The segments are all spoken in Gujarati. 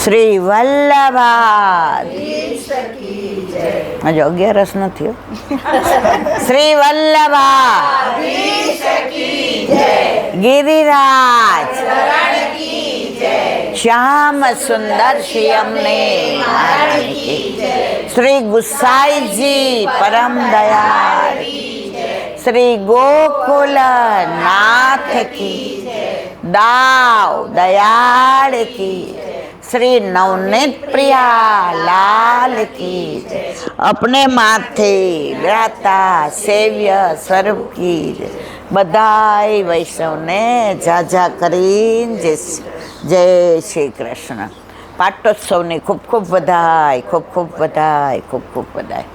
શ્રી વલ્લભા હજુ 11 નથી હો. શ્રી વલ્લભા ગિરિરાજ શ્યામ સુંદર શ્યામને શ્રી ગુસાઈજી પરમ દયાળ શ્રી ગોકુલ નાથ કી દાવ દયાળ કી श्री नवनीत प्रिया लाल की अपने माथे व्राता सेव्य स्वरूप की बधाई वैष्णव ने जाजा करीन जय श्री कृष्ण. पाटोत्सव ने खूब खूब बधाई, खूब खूब बधाई, खूब खूब बधाई.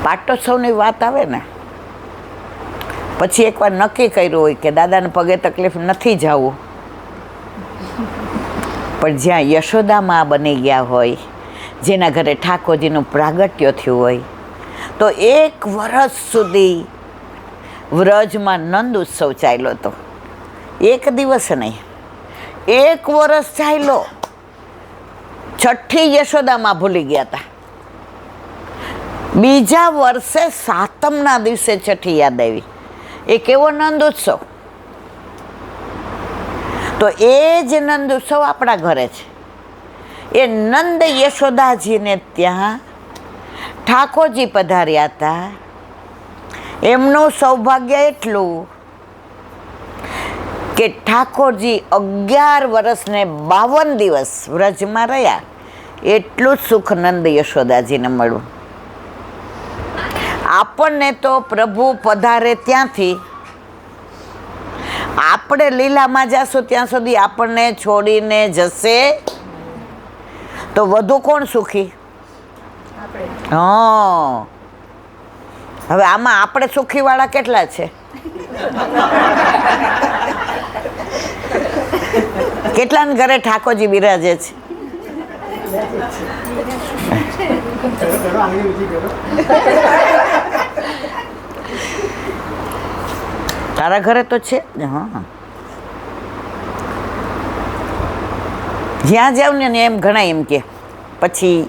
पाटोत्सव ની વાત આવે ને પછી એકવાર નક્કી કર્યું હોય કે દાદાને પગે તકલીફ નથી જવું, પણ જ્યાં યશોદામાં બની ગયા હોય, જેના ઘરે ઠાકોરજીનું પ્રાગટ્ય થયું હોય, તો 1 વર્ષ સુધી વ્રજમાં નંદ ઉત્સવ ચાલ્યો હતો. એક દિવસ નહીં, 1 વર્ષ ચાલ્યો. છઠ્ઠી યશોદામાં ભૂલી ગયા હતા. બીજા વર્ષે 7મના દિવસે છઠ્ઠી યાદ આવી. એ કેવો નંદ ઉત્સવ! તો એ જ નંદ ઉત્સવ આપણા ઘરે છે. એ નંદ યશોદાજીને ત્યાં ઠાકોરજી પધાર્યા હતા. એમનું સૌભાગ્ય એટલું કે ઠાકોરજી 11 વર્ષને 52 દિવસ વ્રજમાં રહ્યા. એટલું જ સુખ નંદ યશોદાજીને મળ્યું. આપણને તો પ્રભુ પધારે ત્યાંથી, આપણે લીલામાં જશું ત્યાં સુધી આપણને છોડીને જશે તો વધુ કોણ સુખી? હા, હવે આમાં આપણે સુખીવાળા કેટલા છે? કેટલાને ઘરે ઠાકોરજી બિરાજે છે? તારા ઘરે તો છે. હા, જ્યાં જાઉં ને એમ ઘણા એમ કે, પછી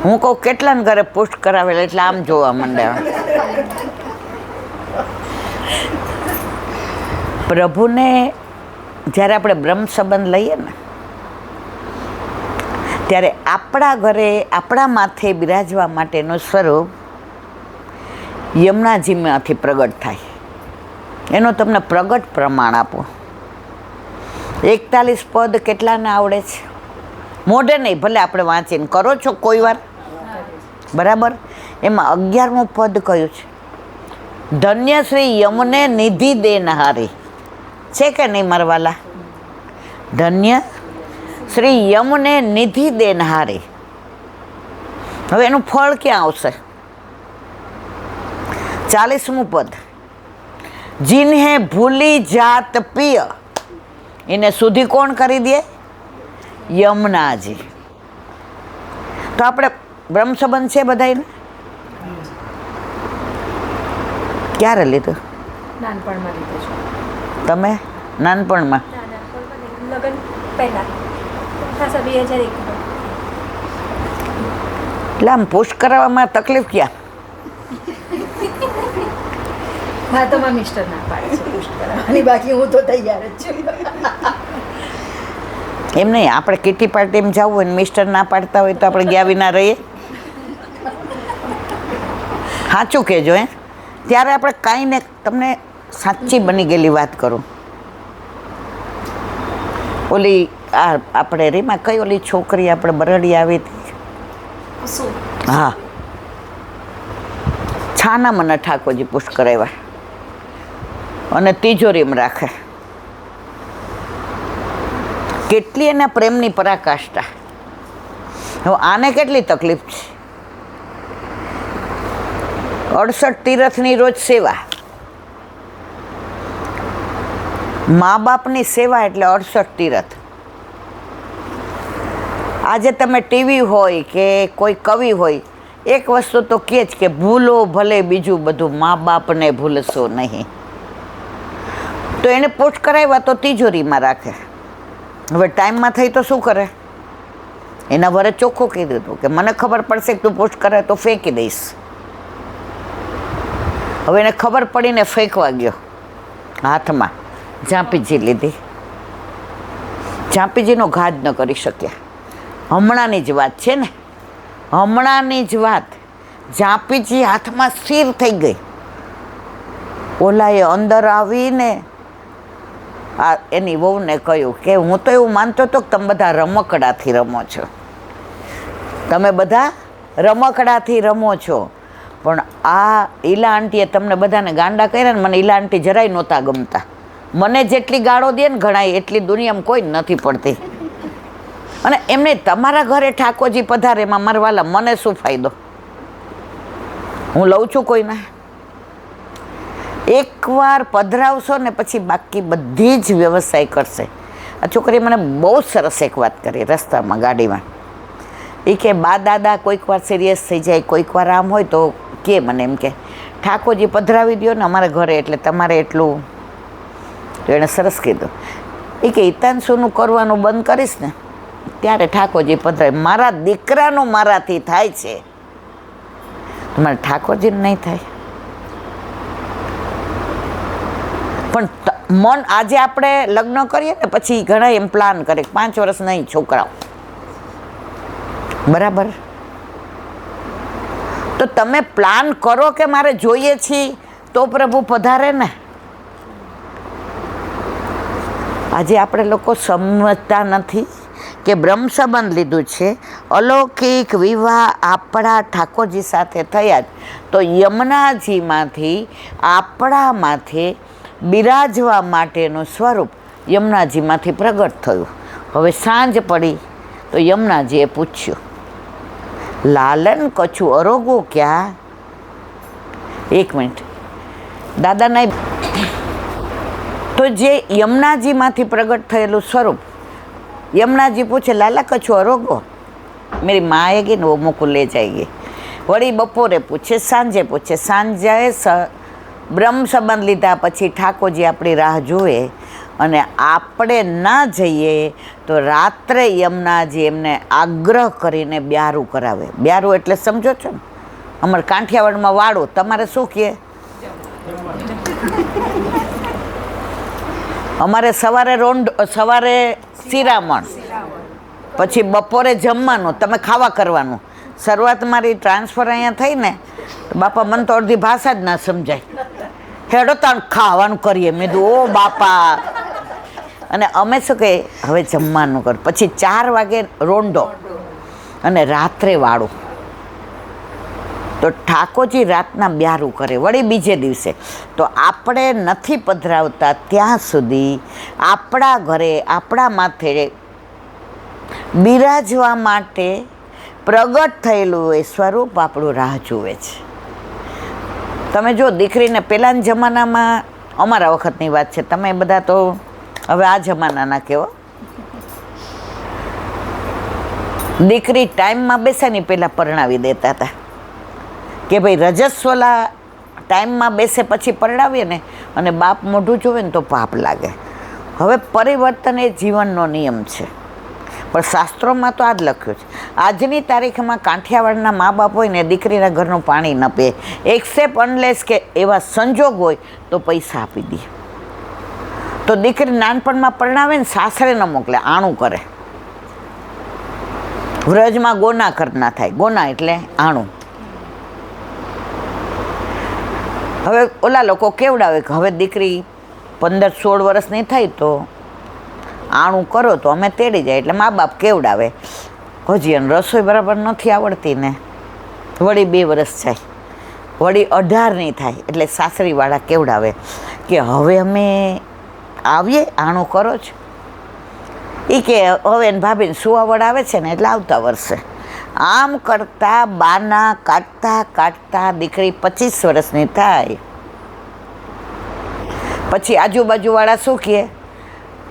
હું કહું કેટલાને ઘરે પોસ્ટ કરાવેલા, એટલે આમ જોવા માંડ્યા. પ્રભુને જ્યારે આપણે બ્રહ્મ સંબંધ લઈએ ને, ત્યારે આપણા ઘરે આપણા માથે બિરાજવા માટેનું સ્વરૂપ યમુનાજીમાંથી પ્રગટ થાય. એનો તમને પ્રગટ પ્રમાણ આપો. 41 પદ કેટલાને આવડે છે? મોઢે નહીં, ભલે આપણે વાંચીને કરો છો કોઈ વાર, બરાબર. એમાં 11મું પદ કયું છે? ધન્ય શ્રી યમને નિધિ દેનહારી. છે કે નહીં મારવાલા? ધન્ય શ્રી યમને નિધિ દેનહારી. હવે એનું ફળ ક્યાં આવશે? 40મું પદ, जिन्हे भूली जात पिय, એને સુધી કોણ કરી દે? યમુનાજી. તો આપણે બ્રહ્મ સંબંધ છે બધાને? ક્યારે લીધું? નાનપણમાં લીધું છે. તમે નાનપણમાં? લગ્ન પહેલા, ખાસા 2001. એટલે આમ પુશ કરાવવામાં તકલીફ ક્યાં? હા, તો મારા મિસ્ટર ના પાડે છે પુષ્ટ કરાવવાની, બાકી હું તો તૈયાર જ છું. એમ નહીં, આપણે કિટી પાર્ટીમાં જવું હોય ને મિસ્ટર ના પાડતા હોય તો આપણે ગયા વિના રહીએ? સાચું કહેજો. ત્યારે આપણે કાંઈ ને, તમને સાચી બની ગયેલી વાત કરું. ઓલી આપણે રીમાં કઈ ઓલી છોકરી આપણે બરડી આવી હતી? હા, છાના મને ઠાકોરજી પુષ્ટ કરાવ્યા અને તિજોરીમાં રાખે. કેટલી એના પ્રેમની પરાકાષ્ઠા! હવે આને કેટલી તકલીફ છે? 68 તીરથની રોજ સેવા. મા બાપની સેવા એટલે 68 તીરથ. આજે તમે ટીવી હોય કે કોઈ કવિ હોય, એક વસ્તુ તો કહે જ કે ભૂલો ભલે બીજું બધું, મા બાપને ભૂલશો નહીં. તો એને પોસ્ટ કરાવ્યા તો તિજોરીમાં રાખે. હવે ટાઈમમાં થઈ તો શું કરે? એના વરે ચોખ્ખું કીધું હતું કે મને ખબર પડશે કે તું પોસ્ટ કરે તો ફેંકી દઈશ. હવે એને ખબર પડીને ફેંકવા ગયો. હાથમાં ઝાંપીજી લીધી. ઝાંપીજીનો ઘા જ ન કરી શક્યા. હમણાંની જ વાત છે ને, હમણાંની જ વાત. ઝાંપીજી હાથમાં સ્થિર થઈ ગઈ. ઓલાએ અંદર આવીને આ એની વહુને કહ્યું કે હું તો એવું માનતો હતો કે તમે બધા રમકડાથી રમો છો, તમે બધા રમકડાથી રમો છો, પણ આ ઈલા આંટીએ તમને બધાને ગાંડા કર્યા ને. મને ઈલા આંટી જરાય નહોતા ગમતા. મને જેટલી ગાળો દે ને ઘણાય એટલી દુનિયામાં કોઈ નથી પડતી. અને એમને તમારા ઘરે ઠાકોરજી પધારે એમાં મારા વાલા મને શું ફાયદો? હું લઉં છું કોઈને? એકવાર પધરાવશો ને પછી બાકી બધી જ વ્યવસાય કરશે. આ છોકરીએ મને બહુ સરસ એક વાત કરી રસ્તામાં ગાડીમાં. એ કે બા દાદા કોઈક વાર સિરિયસ થઈ જાય, કોઈક વાર આમ હોય તો કે મને એમ કે ઠાકોરજી પધરાવી દો ને અમારા ઘરે એટલે તમારે એટલું. તો એણે સરસ કીધું. એ કે હિતાંશુનું કરવાનું બંધ કરીશ ને ત્યારે ઠાકોરજી પધરાવે. મારા દીકરાનું મારાથી થાય છે, તમારે ઠાકોરજીને નહીં થાય. પણ મન આજે આપણે લગ્ન કરીએ ને પછી ઘણા એમ પ્લાન કરે 5 વર્ષ નહીં છોકરાઓ, બરાબર? તો તમે પ્લાન કરો કે મારે જોઈએ છીએ તો પ્રભુ પધારે ને. આજે આપણે લોકો સમજતા નથી કે બ્રહ્મ સંબંધ લીધું છે, અલૌકિક વિવાહ આપણા ઠાકોરજી સાથે થયા જ તો યમુનાજીમાંથી આપણા માથે બિરાજવા માટેનું સ્વરૂપ યમુનાજીમાંથી પ્રગટ થયું. હવે સાંજ પડી તો યમુનાજીએ પૂછ્યું, લાલન કછું અરોગો ક્યાં? 1 મિનિટ દાદાના. તો જે યમુનાજીમાંથી પ્રગટ થયેલું સ્વરૂપ યમુનાજી પૂછે, લાલા કછું અરોગો? મેરી માં આएगी ને वो मुझको ले जाएगी. વળી બપોરે પૂછે, સાંજે પૂછે. સાંજે બ્રહ્મ સંબંધ લીધા પછી ઠાકોરજી આપણી રાહ જુએ અને આપણે ના જઈએ તો રાત્રે યમુનાજી એમને આગ્રહ કરીને બ્યારું કરાવે. બ્યારું એટલે સમજો છો ને, અમારે કાંઠિયાવાડમાં વાળું, તમારે શું કહે? અમારે સવારે શિરામણ, પછી બપોરે જમવાનું, તમે ખાવા કરવાનું. શરૂઆત મારી ટ્રાન્સફર અહીંયા થઈ ને તો બાપા મને તો અડધી ભાષા જ ના સમજાય. હેડો તાણ ખાવાનું કરીએ. મેં કીધું ઓ બાપા. અને અમે શું કહીએ હવે જમવાનું કર. પછી 4 વાગે રોંઢો અને રાત્રે વાળું. તો ઠાકોરજી રાતના બ્યારું કરે. વળી બીજે દિવસે તો આપણે નથી પધરાવતા ત્યાં સુધી આપણા ઘરે આપણા માથે બિરાજવા માટે પ્રગટ થયેલું એ સ્વરૂપ આપણું રાહ જુએ છે. તમે જો દીકરીને પહેલાંના જમાનામાં, અમારા વખતની વાત છે, તમે બધા તો હવે આ જમાનાના કેવો, દીકરી ટાઈમમાં બેસે ને પહેલાં પરણાવી દેતા હતા કે ભાઈ રજસ્વલા ટાઈમમાં બેસે પછી પરણાવીએ ને અને બાપ મોઢું જોવે ને તો પાપ લાગે. હવે પરિવર્તન એ જીવનનો નિયમ છે, પણ શાસ્ત્રોમાં તો આ જ લખ્યું છે. આજની તારીખમાં કાંઠિયાવાડના મા બાપ હોય ને દીકરીના ઘરનું પાણી ન પીએ, એક્સેપ્ટ અનલેસ કે એવા સંજોગ હોય તો પૈસા આપી દે. તો દીકરી નાનપણમાં પરણાવે ને સાસરે ન મોકલે, આણું કરે. વ્રજમાં ગોના કરના થાય. ગોના એટલે આણું. હવે ઓલા લોકો કેવડાવે કે હવે દીકરી 15-16 વર્ષની થાય તો આણું કરો તો અમે તેડી જાય. એટલે મા બાપ કેવડાવે. હજી એને રસોઈ બરાબર નથી આવડતી ને, વળી 2 વર્ષ જાય, વળી 18ની થાય એટલે સાસરીવાળા કેવડાવે કે હવે અમે આવીએ, આણું કરો છો. એ કે હવે એને ભાભીને સુવાવડ આવે છે ને એટલે આવતા વર્ષે. આમ કરતાં બાના કાઢતા દીકરી 25 વર્ષની થાય. પછી આજુબાજુવાળા શું કહે,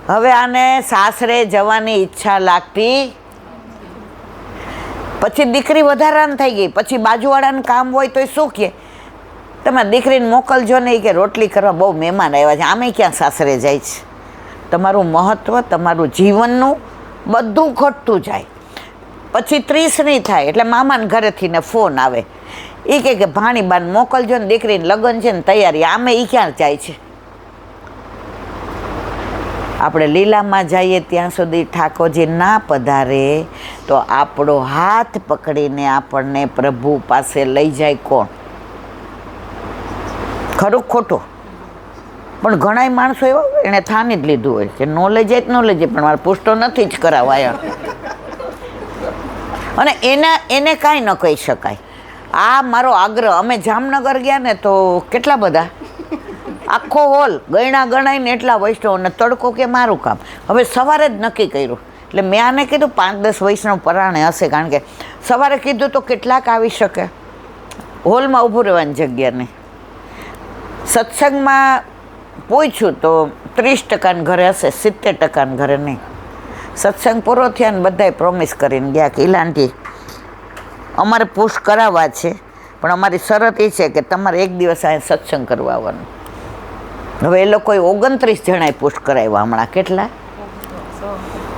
હવે આને સાસરે જવાની ઈચ્છા લાગતી. પછી દીકરી વધારાની થઈ ગઈ. પછી બાજુવાળાનું કામ હોય તો શું કહે, તમે દીકરીને મોકલજો ને કે રોટલી કરવા બહુ મહેમાન આવ્યા છે, આમે ક્યાં સાસરે જાય છે. તમારું મહત્ત્વ, તમારું જીવનનું બધું ઘટતું જાય. પછી 30 નહીં થાય એટલે મામાને ઘરેથી ને ફોન આવે, એ કે ભાણીબાને મોકલજો ને દીકરીને લગ્ન છે ને તૈયારી, આમે એ ક્યાં જાય છે. આપણે લીલામાં જઈએ ત્યાં સુધી ઠાકોરજી ના પધારે તો આપણો હાથ પકડીને આપણને પ્રભુ પાસે લઈ જાય કોણ? ખરું ખોટું? પણ ઘણા માણસો એવા એણે થાની જ લીધું હોય કે નો લઈ જાય તો ન લઈ જાય, પણ મારે પુષ્ટો નથી જ કરાવાયા. અને એને કાંઈ ન કહી શકાય. આ મારો આગ્રહ. અમે જામનગર ગયા ને તો કેટલા બધા, આખો હોલ ગણાઈને એટલા વૈષ્ણવ, અને તડકો કે મારું કામ. હવે સવારે જ નક્કી કર્યું, એટલે મેં આને કીધું 5-10 વૈષ્ણવ પરાણે હશે, કારણ કે સવારે કીધું તો કેટલાક આવી શકે. હોલમાં ઊભું રહેવાની જગ્યા નહીં. સત્સંગમાં પૂછ્યું તો 30% ઘરે હશે, 70% ઘરે નહીં. સત્સંગ પૂરો થયા ને બધાએ પ્રોમિસ કરીને ગયા કે ઈલાનથી અમારે પુશ કરાવવા છે, પણ અમારી શરત એ છે કે તમારે એક દિવસ અહીં સત્સંગ કરવા આવવાનું. હવે એ લોકોએ 29 જણાએ પુશ કરાવ્યા હમણાં. કેટલા?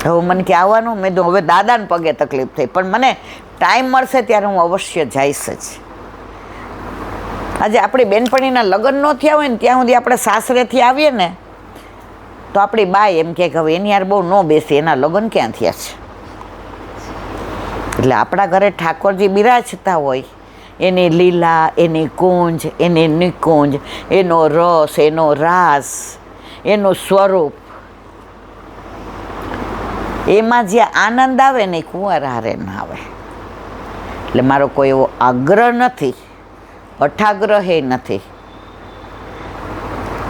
હવે મને કે આવવાનું, મેં તો હવે દાદાને પગે તકલીફ થઈ, પણ મને ટાઈમ મળશે ત્યારે હું અવશ્ય જઈશ જ. આજે આપણી બેનપણીના લગ્ન ન થયા હોય ને ત્યાં સુધી આપણે સાસરેથી આવીએ ને તો આપણી બાઈ એમ કે હવે એની યાર બહુ ન બેસી, એના લગ્ન ક્યાં થયા છે. એટલે આપણા ઘરે ઠાકોરજી બિરાજતા હોય, એની લીલા, એની કુંજ, એની નિકુંજ, એનો રસ, એનો રાસ, એનું સ્વરૂપ, એમાં જે આનંદ આવે ને એ કુંવર હારે ના આવે. એટલે મારો કોઈ એવો આગ્રહ નથી, અઠાગ્રહે નથી,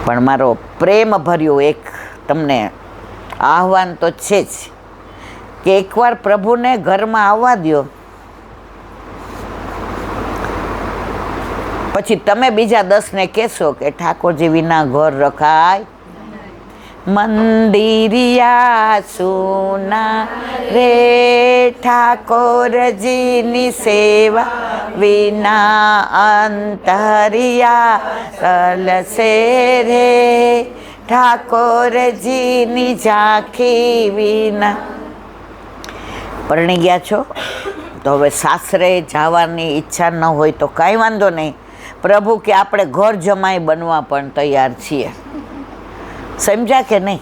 પણ મારો પ્રેમ ભર્યો એક તમને આહવાન તો છે જ કે એકવાર પ્રભુને ઘરમાં આવવા દો, પછી તમે બીજા 10ને કહેશો કે ઠાકોરજી વિના ઘર રખાય. મંદિરિયા સુના રે ઠાકોરજીની સેવા વિના અંતરિયા કલશે રે ઠાકોરજીની ઝાંખી વિના. પરણી ગયા છો તો હવે સાસરે જવાની ઈચ્છા ન હોય તો કાંઈ વાંધો નહીં. પ્રભુ કે આપણે ઘર જમાઈ બનવા પણ તૈયાર છીએ. સમજ્યા કે નહીં?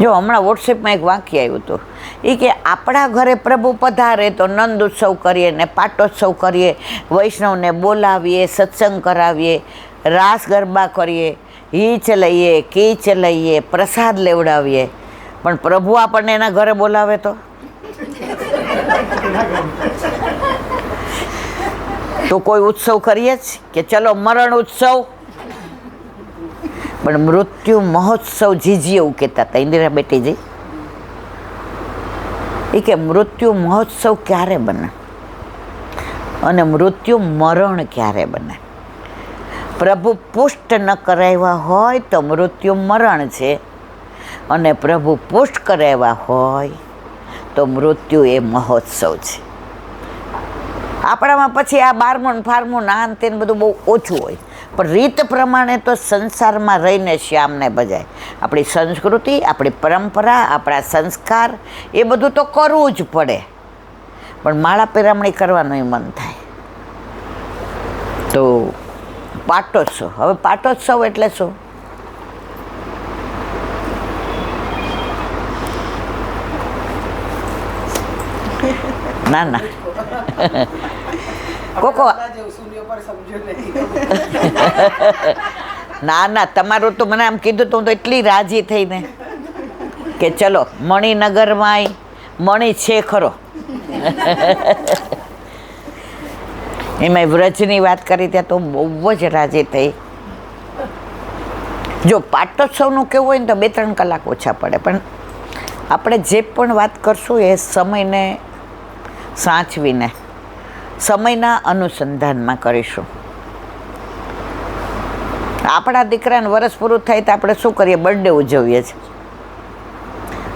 જો હમણાં વોટ્સએપમાં એક વાક્ય આવ્યું હતું, એ કે આપણા ઘરે પ્રભુ પધારે તો નંદ ઉત્સવ કરીએ ને પાટોત્સવ કરીએ, વૈષ્ણવને બોલાવીએ, સત્સંગ કરાવીએ, રાસ ગરબા કરીએ, હીચ લઈએ, કીચ લઈએ, પ્રસાદ લેવડાવીએ. પણ પ્રભુ આપણને એના ઘરે બોલાવે તો કોઈ ઉત્સવ કરીએ જ કે ચલો મરણ ઉત્સવ. પણ મૃત્યુ મહોત્સવ જીજી એવું કહેતા હતા ઇન્દિરા બેટીજી. એ કે મૃત્યુ મહોત્સવ ક્યારે બને અને મૃત્યુ મરણ ક્યારે બને? પ્રભુ પુષ્ટ ન કરાવ્યા હોય તો મૃત્યુ મરણ છે, અને પ્રભુ પુષ્ટ કરાવ્યા હોય તો મૃત્યુ એ મહોત્સવ છે. આપણામાં પછી આ બારમું ફારમું નાન તેને બધું બહુ ઓછું હોય, પણ રીત પ્રમાણે તો સંસારમાં રહીને શ્યામને બજાય. આપણી સંસ્કૃતિ, આપણી પરંપરા, આપણા સંસ્કાર એ બધું તો કરવું જ પડે, પણ માળા પેરામણી કરવાનું મન થાય. તો પાટોત્સવ, હવે પાટોત્સવ એટલે શું? ના ના કોકો ના ના, તમારું તો મને આમ કીધું તો હું તો એટલી રાજી થઈને કે ચલો મણિનગરમાંય મણિ છે ખરો. એમાં વ્રજની વાત કરી ત્યાં તો બહુ જ રાજી થઈ. જો પાટોત્સવનું કેવું હોય ને તો 2-3 કલાક ઓછા પડે, પણ આપણે જે પણ વાત કરશું એ સમયને સાચવીને સમયના અનુસંધાનમાં કરીશું. આપણા દીકરાને વરસ પૂરું થાય તો આપણે શું કરીએ? બર્થડે ઉજવીએ છીએ.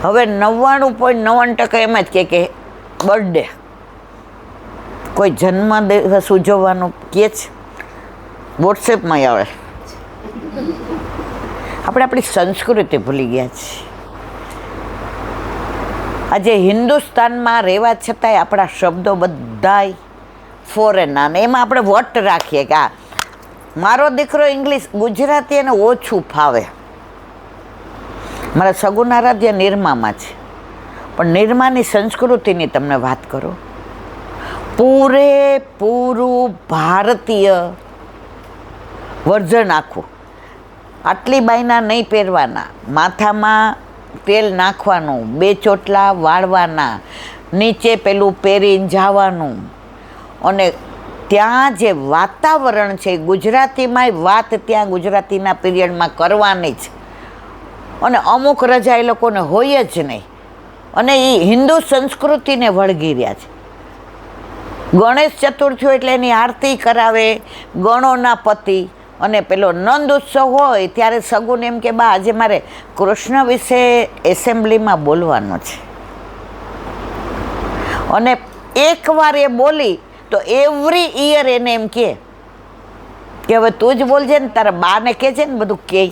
હવે 99.99% એમ જ કે બર્થડે, કોઈ જન્મ દિવસ ઉજવવાનું કહે છે. વોટ્સએપમાં આવે. આપણે આપણી સંસ્કૃતિ ભૂલી ગયા છીએ. આજે હિન્દુસ્તાનમાં રહેવા છતાંય આપણા શબ્દો બધાય ફોરેનના, ને એમાં આપણે વટ રાખીએ કે આ મારો દીકરો ઇંગ્લિશ, ગુજરાતી એને ઓછું ફાવે. મારા સગુન આરાધ્ય નિરમામાં છે, પણ નિરમાની સંસ્કૃતિની તમને વાત કરું, પૂરેપૂરું ભારતીય વર્ઝન આખું. આટલી બાયના નહીં પહેરવાના, માથામાં તેલ નાખવાનું, 2 ચોટલા વાળવાના, નીચે પેલું પહેરીને જવાનું. અને ત્યાં જે વાતાવરણ છે ગુજરાતીમાંય વાત ત્યાં ગુજરાતીના પીરિયડમાં કરવાની જ. અને અમુક રજા એ લોકોને હોય જ નહીં. અને એ હિન્દુ સંસ્કૃતિને વળગી રહ્યા છે. ગણેશ ચતુર્થી એટલે એની આરતી કરાવે, ગણોના પતિ. અને પેલો નંદ ઉત્સવ હોય ત્યારે સગુન એમ કે બા આજે મારે કૃષ્ણ વિશે એસેમ્બલીમાં બોલવાનું છે. અને એકવાર એ બોલી તો એવરી યર એને એમ કે હવે તું જ બોલજે ને, તારા બાને કહેજે ને બધું કહે.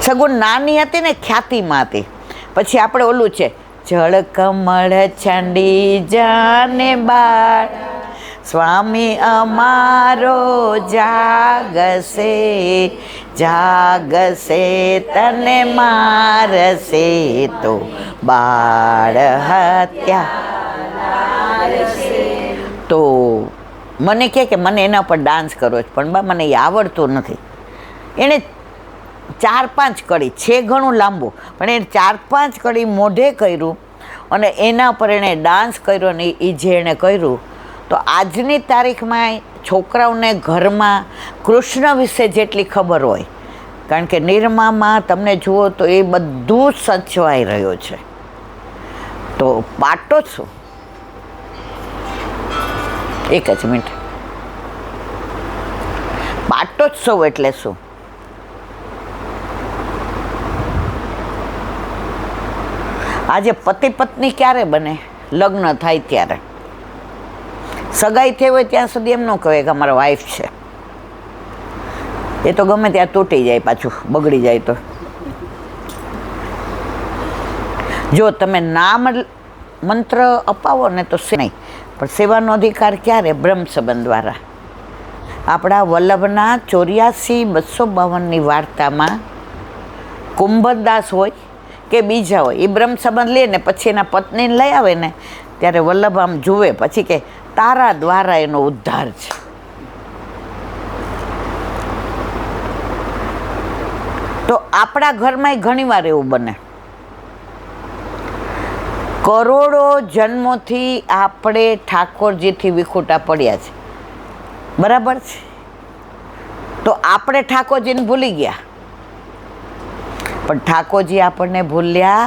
સગુન નાની હતી ને ખ્યાતિમાં હતી. પછી આપણે ઓલું છે, જળ કમળ છંડી જાને બાળ, સ્વામી અમારો જાગશે, જાગશે તને મારશે તો બાળ હત્યા. તો મને કે મને એના પર ડાન્સ કરવો છે, પણ બા મને એ આવડતું નથી. એણે 4-5 કડી છે, ઘણું લાંબુ, પણ એને 4-5 કડી મોઢે કર્યું અને એના પર એણે ડાન્સ કર્યો. ને એ જે એણે કર્યું તો આજની તારીખમાં છોકરાઓને ઘરમાં કૃષ્ણ વિશે જેટલી ખબર હોય, કારણ કે નિરમામાં તમને જુઓ તો એ બધું સચવાઈ રહ્યું છે. તો પાટોત્સવ, એક જ મિનિટ, પાટોત્સવ એટલે શું? આજે પતિ પત્ની ક્યારે બને? લગ્ન થાય ત્યારે. સગાઈ થઈ હોય ત્યાં સુધી એમ ન કહેવાય કે અમારા વાઈફ છે. એ તો ગમે ત્યાં તૂટી જાય, પાછું બગડી જાય. તો જો તમે નામ મંત્ર અપાવો ને તો નહીં, પણ સેવાનો અધિકાર ક્યારે? બ્રહ્મ સંબંધ દ્વારા. આપણા વલ્લભના 84-252ની વાર્તામાં કુંભદાસ હોય કે બીજા હોય, એ બ્રહ્મ સંબંધ લે ને પછી એના પત્નીને લઈ આવે ને ત્યારે વલ્લભ આમ જુએ, પછી કે તારા દ્વારા એનો ઉદ્ધાર છે. તો આપણા ઘરમાં ઘણીવાર એવું બને, કરોડો જન્મોથી આપણે ઠાકોરજીથી વિખૂટા પડ્યા છે, બરાબર છે? તો આપણે ઠાકોરજીને ભૂલી ગયા, પણ ઠાકોરજી આપણને ભૂલ્યા